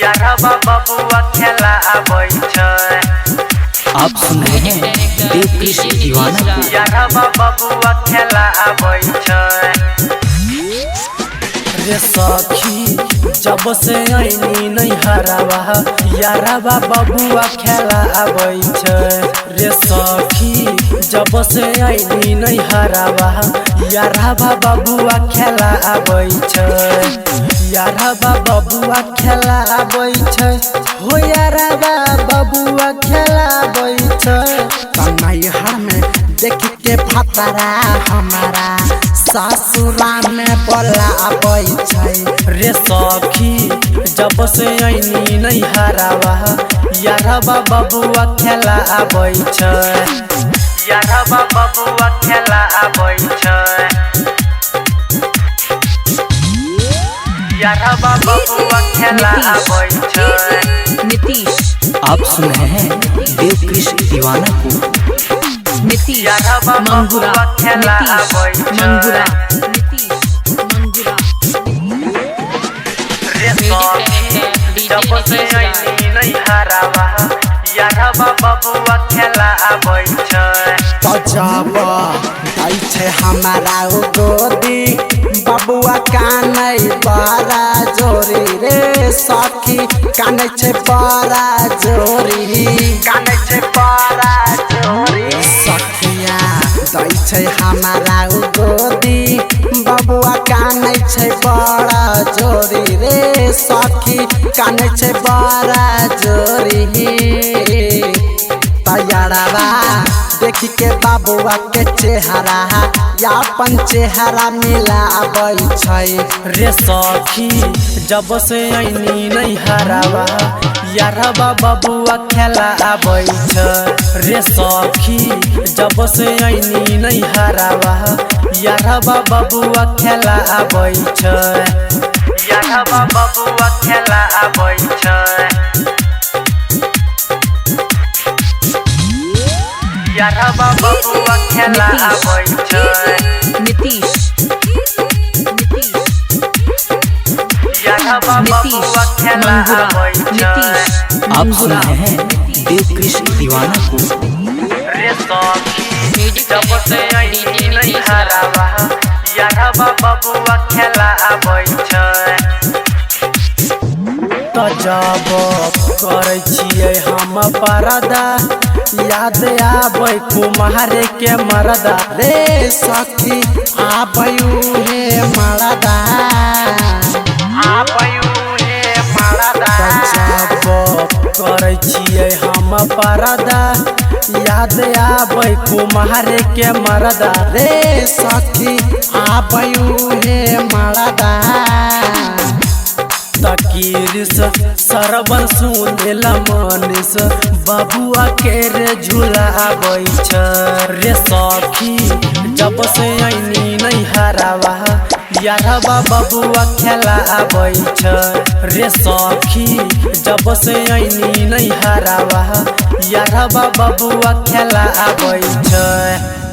यारबा बबुआ खेला आबै छै। आप सुन रहे हैं देवकृष्ण दीवाना को। यारबा बबुआ खेला आबै छै। रे सखी जब से आईनी नहीं हरावा यारबा बबुआ खेला आबै छै। रे सखी जब से आईनी नहीं हरावा यारबा बबुआ खेला आबै छै। यारबा बबुआ खेला आबै छै हो यारबा बबुआ खेला आबै छै। नैहर में देख के फतरा हमारा ससुरा में बोला आबै छै। रे सखी जब से आईनी नहीं हरावा यारबा बबुआ खेला आबै छै। यारबा बबुआ खेला आबै छै। यारबा बबुआ खेला आबै छै। नीतीश आप सुन रहे हैं देवकृष्ण दीवाना को। नीतीश यारबा मंगुरा बबुआ खेला आबै छै। मंगुरा नीतीश मंगुरा रे सखी जब से आईनी नहीं हरावा यारबा बबुआ खेला आबै छै। जब दै छै हमारा ओ गोदी बबुआ कानै बड़ा जोरी रे सखी कानै छै बड़ा जोरी कानै छै बड़ा जोरी। सखिया दै छै हमारा ओ गोदी बबुआ कानै छै बड़ा जोरी रे सखी कानै छै बड़ा जोरी। यारबा देखी के बाबुआ के चेहरा यापन चेहरा मिला आबै छै। रे सखी जब से आईनी नहीं हरावा यारबा बबुआ खेला आबै छै। रे सखी जब से आईनी नहीं हरावा यारबा बबुआ खेला आबै छै। यारबा बबुआ खेला आबै छै। यारबा बबुआ खेला आबै छै। नीतीश यारबा बबुआ खेला आबै छै। आप सुन रहे हैं देवकृष्ण दीवाना को। रे सखी जब से आईनी नहीं हरावा यारबा बबुआ खेला आबै छै। जब करै छियै हम परदा याद आबै कुम्हारे के मरदा। रे सखी आबै उहे मरदा आबै उहे मरदा। जब करै छियै हम परदा याद आबै कुम्हारे के मरदा। रे सखी आबै उहे मरदा। तकीरिस सरवन सुनेला मनीष बबुआ के रे झूला आबै छै। रे सखी जब से आईनी नहीं हरावा यारबा बबुआ खेला आबै छै। रे सखी जब से आईनी नहीं हरावा यारबा बबुआ खेला आबै छै।